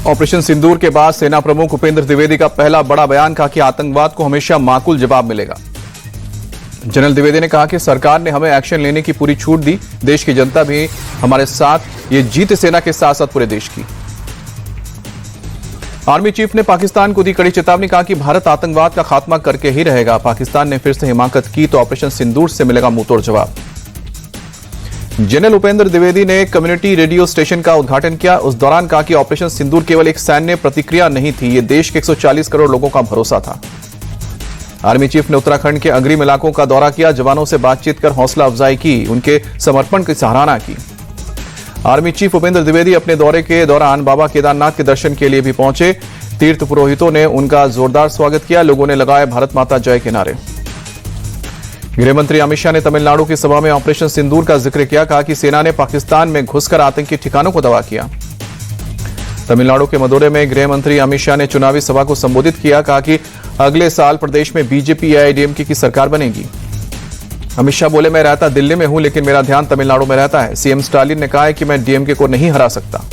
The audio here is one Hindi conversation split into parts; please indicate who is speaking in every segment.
Speaker 1: ऑपरेशन सिंदूर के बाद सेना प्रमुख उपेंद्र द्विवेदी का पहला बड़ा बयान, कहा कि आतंकवाद को हमेशा माकूल जवाब मिलेगा। जनरल द्विवेदी ने कहा कि सरकार ने हमें एक्शन लेने की पूरी छूट दी, देश की जनता भी हमारे साथ, ये जीत सेना के साथ साथ पूरे देश की। आर्मी चीफ ने पाकिस्तान को दी कड़ी चेतावनी, कहा कि भारत आतंकवाद का खात्मा करके ही रहेगा। पाकिस्तान ने फिर से हिमाकत की तो ऑपरेशन सिंदूर से मिलेगा मुंहतोड़ जवाब। जनरल उपेंद्र द्विवेदी ने कम्युनिटी रेडियो स्टेशन का उद्घाटन किया। उस दौरान कहा कि ऑपरेशन सिंदूर केवल एक सैन्य प्रतिक्रिया नहीं थी, ये देश के 140 करोड़ लोगों का भरोसा था। आर्मी चीफ ने उत्तराखंड के अग्रिम इलाकों का दौरा किया, जवानों से बातचीत कर हौसला अफजाई की, उनके समर्पण की सराहना की। आर्मी चीफ उपेंद्र द्विवेदी अपने दौरे के दौरान बाबा केदारनाथ के दर्शन के लिए भी पहुंचे। तीर्थ पुरोहितों ने उनका जोरदार स्वागत किया, लोगों ने लगाए भारत माता जय के नारे। गृहमंत्री अमित शाह ने तमिलनाडु की सभा में ऑपरेशन सिंदूर का जिक्र किया, कहा कि सेना ने पाकिस्तान में घुसकर आतंकी ठिकानों को तबाह किया। तमिलनाडु के मदुरै में गृहमंत्री अमित शाह ने चुनावी सभा को संबोधित किया, कहा कि अगले साल प्रदेश में बीजेपी एआईएडीएमके की सरकार बनेगी। अमित शाह बोले, मैं रहता दिल्ली में हूं लेकिन मेरा ध्यान तमिलनाडु में रहता है। सीएम स्टालिन ने कहा है कि मैं डीएमके को नहीं हरा सकता।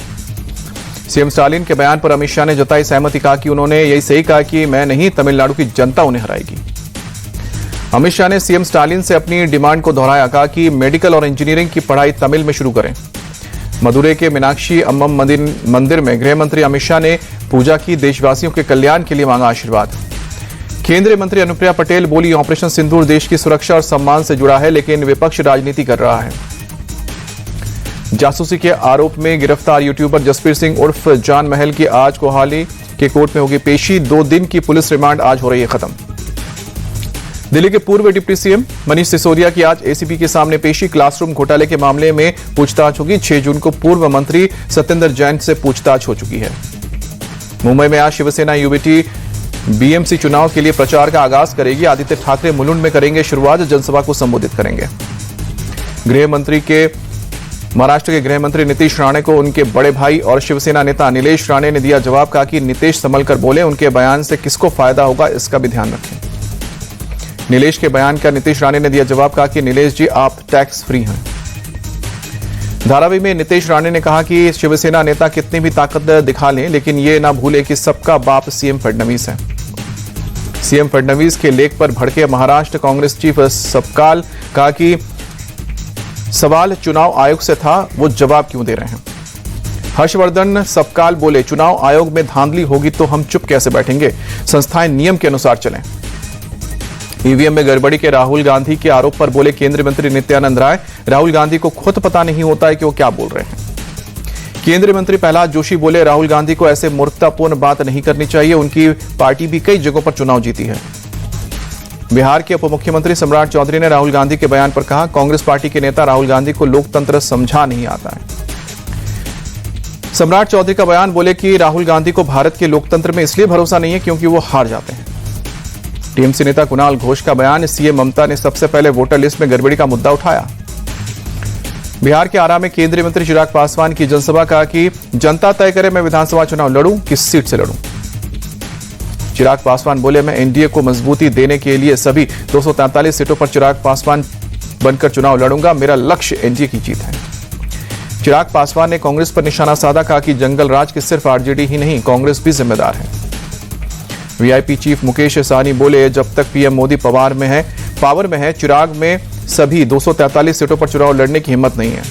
Speaker 1: सीएम स्टालिन के बयान पर अमित शाह ने जताई सहमति, कहा कि उन्होंने यही सही कहा कि मैं नहीं, तमिलनाडु की जनता उन्हें हराएगी। अमित शाह ने सीएम स्टालिन से अपनी डिमांड को दोहराया, कहा कि मेडिकल और इंजीनियरिंग की पढ़ाई तमिल में शुरू करें। मदुरै के मीनाक्षी अम्मम मंदिर में गृहमंत्री अमित शाह ने पूजा की, देशवासियों के कल्याण के लिए मांगा आशीर्वाद। केंद्रीय मंत्री अनुप्रिया पटेल बोली, ऑपरेशन सिंदूर देश की सुरक्षा और सम्मान से जुड़ा है, लेकिन विपक्ष राजनीति कर रहा है। जासूसी के आरोप में गिरफ्तार यूट्यूबर जसबीर सिंह उर्फ जान महल की आज कोहाली के कोर्ट में होगी पेशी। 2 दिन की पुलिस रिमांड आज हो रही है खत्म। दिल्ली के पूर्व डिप्टी सीएम मनीष सिसोदिया की आज एसीबी के सामने पेशी। क्लासरूम घोटाले के मामले में पूछताछ होगी। 6 जून को पूर्व मंत्री सत्येंद्र जैन से पूछताछ हो चुकी है। मुंबई में आज शिवसेना यूबीटी बीएमसी चुनाव के लिए प्रचार का आगाज करेगी। आदित्य ठाकरे मुलुंड में करेंगे शुरुआत, जनसभा को संबोधित करेंगे। महाराष्ट्र के गृह मंत्री नीतीश राणे को उनके बड़े भाई और शिवसेना नेता नीलेश राणे ने दिया जवाब, कहा कि नीतीश संभलकर बोले, उनके बयान से किसको फायदा होगा इसका भी ध्यान रखें। नीलेश के बयान का नीतीश राणे ने दिया जवाब, कहा कि नीलेश जी आप टैक्स फ्री हैं। धारावी में नीतीश राणे ने कहा कि शिवसेना नेता कितनी भी ताकत दिखा लें, लेकिन ये ना भूले कि सबका बाप सीएम फडणवीस है। सीएम फडणवीस के लेख पर भड़के महाराष्ट्र कांग्रेस चीफ सपकाल, कहा कि सवाल चुनाव आयोग से था, वो जवाब क्यों दे रहे हैं। हर्षवर्धन सपकाल बोले, चुनाव आयोग में धांधली होगी तो हम चुप कैसे बैठेंगे, संस्थाएं नियम के अनुसार चलें। ईवीएम में गड़बड़ी के राहुल गांधी के आरोप पर बोले केंद्रीय मंत्री नित्यानंद राय, राहुल गांधी को खुद पता नहीं होता है कि वो क्या बोल रहे हैं। केंद्रीय मंत्री प्रहलाद जोशी बोले, राहुल गांधी को ऐसे मूर्खतापूर्ण बात नहीं करनी चाहिए, उनकी पार्टी भी कई जगहों पर चुनाव जीती है। बिहार के उप मुख्यमंत्री सम्राट चौधरी ने राहुल गांधी के बयान पर कहा, कांग्रेस पार्टी के नेता राहुल गांधी को लोकतंत्र समझा नहीं आता है। सम्राट चौधरी का बयान, बोले कि राहुल गांधी को भारत के लोकतंत्र में इसलिए भरोसा नहीं है क्योंकि वो हार जाते हैं। टीएमसी नेता कुणाल घोष का बयान, सीएम ममता ने सबसे पहले वोटर लिस्ट में गड़बड़ी का मुद्दा उठाया। बिहार के आरा में केंद्रीय मंत्री चिराग पासवान की जनसभा, कहा कि जनता तय करे मैं विधानसभा चुनाव लड़ूं, किस सीट से लड़ूं। चिराग पासवान बोले, मैं एनडीए को मजबूती देने के लिए सभी 243 सीटों पर चिराग पासवान बनकर चुनाव लड़ूंगा, मेरा लक्ष्य एनडीए की जीत है। चिराग पासवान ने कांग्रेस पर निशाना साधा, कहा कि जंगल राज की सिर्फ आरजेडी ही नहीं, कांग्रेस भी जिम्मेदार है। वीआईपी चीफ मुकेश सहनी बोले, जब तक पीएम मोदी पावर में है, चिराग में सभी 243 सीटों पर चुनाव लड़ने की हिम्मत नहीं है।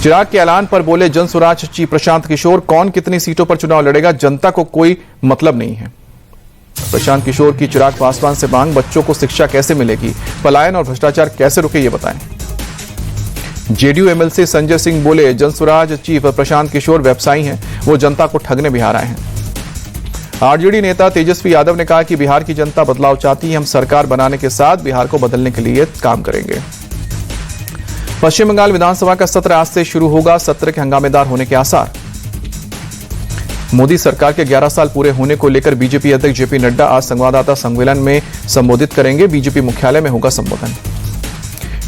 Speaker 1: चिराग के ऐलान पर बोले जनसुराज चीफ प्रशांत किशोर, कौन कितनी सीटों पर चुनाव लड़ेगा जनता को कोई मतलब नहीं है। प्रशांत किशोर की चिराग पासवान से मांग, बच्चों को शिक्षा कैसे मिलेगी, पलायन और भ्रष्टाचार कैसे रुके, ये बताएं। जेडीयू एमएलसी संजय सिंह बोले, जनसुराज चीफ प्रशांत किशोर व्यवसायी हैं, वो जनता को ठगने बिहार आए हैं। आरजेडी नेता तेजस्वी यादव ने कहा कि बिहार की जनता बदलाव चाहती है, हम सरकार बनाने के साथ बिहार को बदलने के लिए काम करेंगे। पश्चिम बंगाल विधानसभा का सत्र आज से शुरू होगा, सत्र के हंगामेदार होने के आसार। मोदी सरकार के 11 साल पूरे होने को लेकर बीजेपी अध्यक्ष जेपी नड्डा आज संवाददाता सम्मेलन में संबोधित करेंगे। बीजेपी मुख्यालय में होगा संबोधन।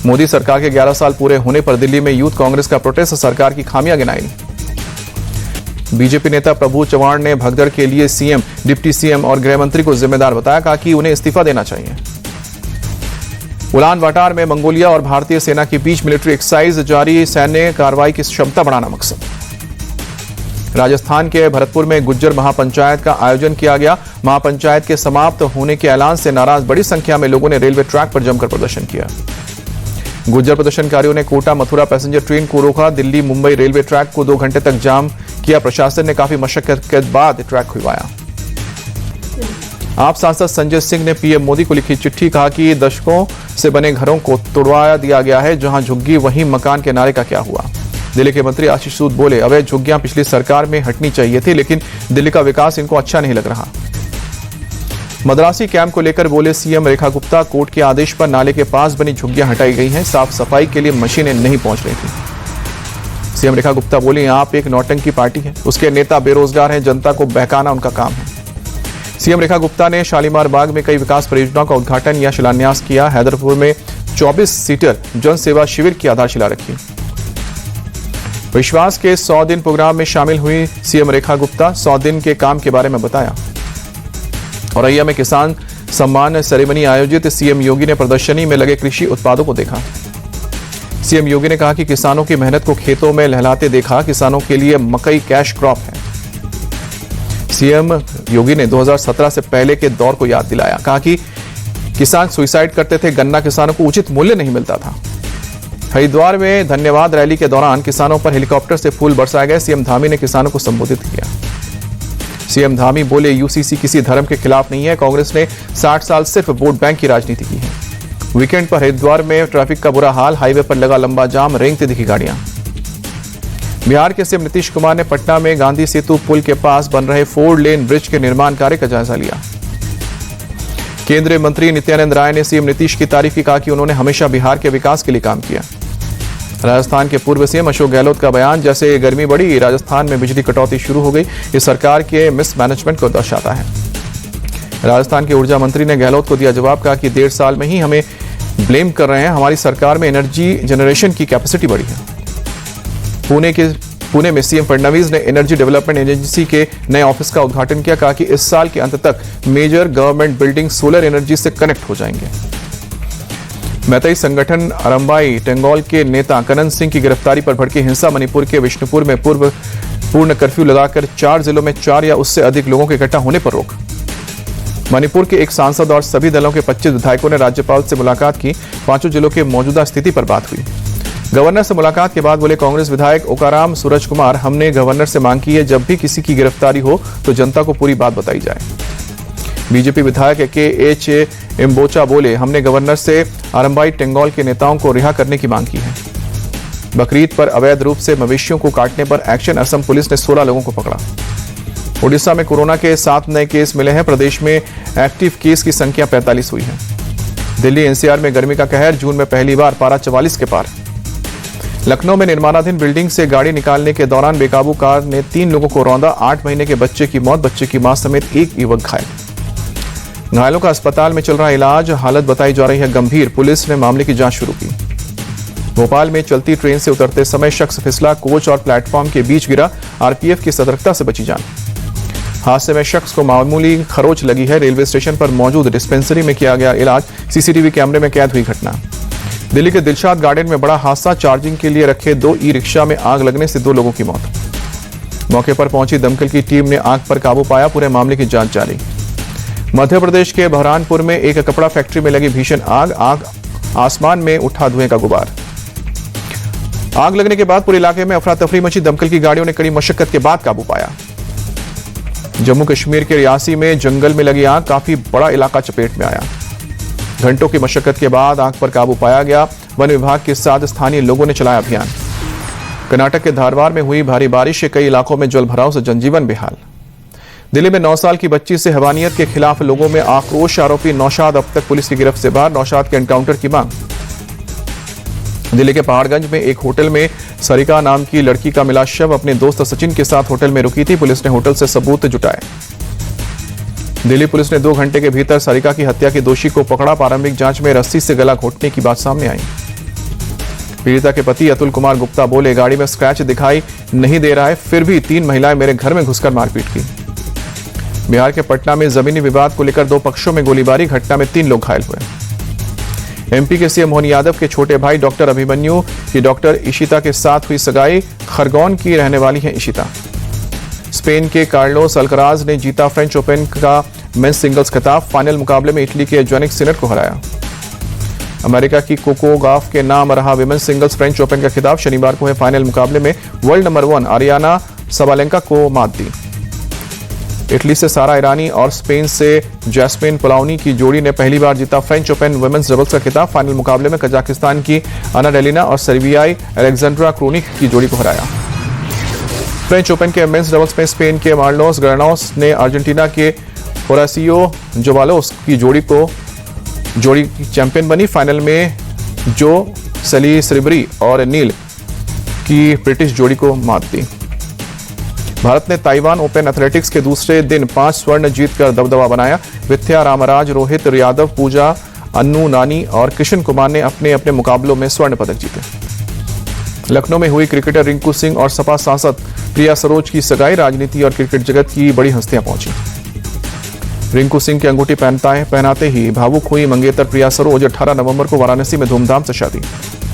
Speaker 1: मोदी सरकार के 11 साल पूरे होने पर दिल्ली में यूथ कांग्रेस का प्रोटेस्ट, सरकार की खामियां गिनाई। बीजेपी नेता प्रभु चव्हाण ने भगदड़ के लिए सीएम, डिप्टी सीएम और गृह मंत्री को जिम्मेदार बताया, कहा कि उन्हें इस्तीफा देना चाहिए। उलान बाटार में मंगोलिया और भारतीय सेना के बीच मिलिट्री एक्सरसाइज जारी, सैन्य कार्रवाई की क्षमता बढ़ाना मकसद। राजस्थान के भरतपुर में गुज्जर महापंचायत का आयोजन किया गया। महापंचायत के समाप्त होने के ऐलान से नाराज बड़ी संख्या में लोगों ने रेलवे ट्रैक पर जमकर प्रदर्शन किया। गुज्जर प्रदर्शनकारियों ने कोटा मथुरा पैसेंजर ट्रेन को रोका। दिल्ली मुंबई रेलवे ट्रैक को 2 घंटे तक जाम किया। प्रशासन ने काफी मशक्कत के बाद ट्रैक खुलवाया। आप सांसद संजय सिंह ने पीएम मोदी को लिखी चिट्ठी, कहा कि दशकों से बने घरों को तोड़वा दिया गया है, जहां झुग्गी वहीं मकान के नारे का क्या हुआ। दिल्ली के मंत्री आशीष सूद बोले, अवैध झुग्गियां पिछली सरकार में हटनी चाहिए थी, लेकिन दिल्ली का विकास इनको अच्छा नहीं लग रहा। मद्रासी कैंप को लेकर बोले सीएम रेखा गुप्ता, कोर्ट के आदेश पर नाले के पास बनी झुग्गियां हटाई गई हैं, साफ सफाई के लिए मशीनें नहीं पहुंच रही थी। सीएम रेखा गुप्ता बोली, आप एक नौटंकी पार्टी है, उसके नेता बेरोजगार हैं, जनता को बहकाना उनका काम है। सीएम रेखा गुप्ता ने शालीमार बाग में कई विकास परियोजनाओं का उद्घाटन या शिलान्यास किया। हैदरपुर में 24 सीटर जन सेवा शिविर की आधारशिला रखी। विश्वास के 100 दिन प्रोग्राम में शामिल हुई सीएम रेखा गुप्ता, 100 दिन के काम के बारे में बताया। औरैया में किसान सम्मान सेरेमनी आयोजित, सीएम योगी ने प्रदर्शनी में लगे कृषि उत्पादों को देखा। सीएम योगी ने कहा कि किसानों की मेहनत को खेतों में लहलाते देखा, किसानों के लिए मकई कैश क्रॉप है। सीएम योगी ने 2017 से पहले के दौर को याद दिलाया, कहा कि किसान सुसाइड करते थे, गन्ना किसानों को उचित मूल्य नहीं मिलता था। हरिद्वार में धन्यवाद रैली के दौरान किसानों पर हेलीकॉप्टर से फूल बरसाए गए। सीएम धामी ने किसानों को संबोधित किया। सीएम धामी बोले, यूसीसी किसी धर्म के खिलाफ नहीं है, कांग्रेस ने 60 साल सिर्फ वोट बैंक की राजनीति की है। वीकेंड पर हरिद्वार में ट्रैफिक का बुरा हाल, हाईवे पर लगा लंबा जाम, रेंगती दिखी गाड़ियां। बिहार के सीएम नीतीश कुमार ने पटना में गांधी सेतु पुल के पास बन रहे 4 लेन ब्रिज के निर्माण कार्य का जायजा लिया। केंद्रीय मंत्री नित्यानंद राय ने सीएम नीतीश की तारीफ की, कहा कि उन्होंने हमेशा बिहार के विकास के लिए काम किया। राजस्थान के पूर्व सीएम अशोक गहलोत का बयान, जैसे गर्मी बढ़ी राजस्थान में बिजली कटौती शुरू हो गई, इस सरकार के मिसमैनेजमेंट को दर्शाता है। राजस्थान के ऊर्जा मंत्री ने गहलोत को दिया जवाब, कहा कि 1.5 साल में ही हमें ब्लेम कर रहे हैं, हमारी सरकार में एनर्जी जनरेशन की कैपेसिटी बढ़ी है। पुणे में सीएम फडणवीस ने एनर्जी डेवलपमेंट एजेंसी के नए ऑफिस का उद्घाटन किया, कहा कि इस साल के अंत तक major government building solar energy से कनेक्ट हो जाएंगे। मैतेई संगठन अरम्बाई टेंगोल के नेता कनन सिंह की गिरफ्तारी पर भड़की हिंसा, मणिपुर के विष्णुपुर में पूर्ण कर्फ्यू लगाकर 4 जिलों में 4 या उससे अधिक लोगों के इकट्ठा होने पर रोक। मणिपुर के एक सांसद और सभी दलों के 25 विधायकों ने राज्यपाल से मुलाकात की। 5 जिलों के मौजूदा स्थिति पर बात हुई। गवर्नर से मुलाकात के बाद बोले कांग्रेस विधायक ओकाराम सूरज कुमार, हमने गवर्नर से मांग की है, जब भी किसी की गिरफ्तारी हो तो जनता को पूरी बात बताई जाए। बीजेपी विधायक के.एच. इम्बोचा बोले, हमने गवर्नर से आरम्बाई टेंगोल के नेताओं को रिहा करने की मांग की है। बकरीद पर अवैध रूप से मवेशियों को काटने पर एक्शन, असम पुलिस ने 16 लोगों को पकड़ा। ओडिशा में कोरोना के 7 नए केस मिले हैं। प्रदेश में एक्टिव केस की संख्या 45 हुई है। दिल्ली एनसीआर में गर्मी का कहर, जून में पहली बार पारा 44 के पार। लखनऊ में निर्माणाधीन बिल्डिंग से गाड़ी निकालने के दौरान बेकाबू कार ने 3 लोगों को रौंदा। 8 महीने के बच्चे की मौत, बच्चे की मां समेत एक युवक घायल। घायलों का अस्पताल में चल रहा इलाज, हालत बताई जा रही है गंभीर। पुलिस ने मामले की जांच शुरू की। भोपाल में चलती ट्रेन से उतरते समय शख्स फिसला, कोच और प्लेटफॉर्म के बीच गिरा। आरपीएफ की सतर्कता से बची जान। हादसे में शख्स को मामूली खरोच लगी है। रेलवे स्टेशन पर मौजूद डिस्पेंसरी में किया गया इलाज। सीसीटीवी कैमरे में कैद हुई घटना। दिल्ली के दिलशाद गार्डन में बड़ा हादसा, चार्जिंग के लिए रखे 2 ई-रिक्शा में आग लगने से 2 लोगों की मौत। मौके पर पहुंची दमकल की टीम ने आग पर काबू पाया। पूरे मामले की जांच जारी। मध्य प्रदेश के बहरानपुर में एक कपड़ा फैक्ट्री में लगी भीषण आग, आसमान में उठा धुएं का गुबार। आग लगने के बाद पूरे इलाके में अफरा तफरी मची। दमकल की गाड़ियों ने कड़ी मशक्कत के बाद काबू पाया। जम्मू कश्मीर के रियासी में जंगल में लगी आग, काफी बड़ा इलाका चपेट में आया। घंटों की मशक्कत के बाद आग पर काबू पाया गया। वन विभाग के साथ स्थानीय लोगों ने चलाया अभियान। कर्नाटक के धारवाड़ में हुई भारी बारिश से कई इलाकों में जलभराव से जनजीवन बेहाल। दिल्ली में 9 साल की बच्ची से हैवानियत के खिलाफ लोगों में आक्रोश, आरोपी नौशाद अब तक पुलिस की गिरफ्त से बाहर। नौशाद के एनकाउंटर की मांग। दिल्ली के पहाड़गंज में एक होटल में सरिका नाम की लड़की का मिला शव। अपने दोस्त सचिन के साथ होटल में रुकी थी। पुलिस ने होटल से सबूत जुटाए। दिल्ली पुलिस ने 2 घंटे के भीतर सरिका की हत्या के दोषी को पकड़ा। प्रारंभिक जांच में रस्सी से गला घोंटने की बात सामने आई। पीड़िता के पति अतुल कुमार गुप्ता बोले, गाड़ी में स्क्रैच दिखाई नहीं दे रहा है, फिर भी 3 महिलाएं मेरे घर में घुसकर मारपीट की। बिहार के पटना में जमीनी विवाद को लेकर 2 पक्षों में गोलीबारी, घटना में 3 लोग घायल हुए। एमपी के सीएम मोहन यादव के छोटे भाई डॉक्टर अभिमन्यु की डॉक्टर इशिता के साथ हुई सगाई। खरगोन की रहने वाली है इशिता। स्पेन के कार्लोस अल्कराज ने जीता फ्रेंच ओपन का मेंस सिंगल्स खिताब। फाइनल मुकाबले में इटली के जोनिक सिनर को हराया। अमेरिका की कोको गॉफ के नाम रहा विमेंस सिंगल्स फ्रेंच ओपन का खिताब। शनिवार को हुए फाइनल मुकाबले में वर्ल्ड नंबर 1 आरियाना सबालेंका को मात दी। इटली से सारा ईरानी और स्पेन से जैस्मिन पोलाउनी की जोड़ी ने पहली बार जीता फ्रेंच ओपन वुमेन्स डबल्स का खिताब। फाइनल मुकाबले में कजाकिस्तान की अना डेलिना और सर्बियाई अलेक्जेंड्रा क्रोनिक की जोड़ी को हराया। फ्रेंच ओपन के मेंस डबल्स में स्पेन के मार्लोस ग्रेनोस ने अर्जेंटीना के होरासियो जोवालोस की जोड़ी चैंपियन बनी। फाइनल में जो सलीसरिबरी और नील की ब्रिटिश जोड़ी को मात दी। भारत ने ताइवान ओपन एथलेटिक्स के दूसरे दिन 5 स्वर्ण जीतकर दबदबा बनाया। विद्या रामराज, रोहित यादव, पूजा, अन्नू नानी और किशन कुमार ने अपने अपने मुकाबलों में स्वर्ण पदक जीते। लखनऊ में हुई क्रिकेटर रिंकू सिंह और सपा सांसद प्रिया सरोज की सगाई। राजनीति और क्रिकेट जगत की बड़ी हस्तियां पहुंची। रिंकू सिंह की अंगूठी पहनाते ही भावुक हुई मंगेतर प्रिया सरोज। 18 नवंबर को वाराणसी में धूमधाम से शादी।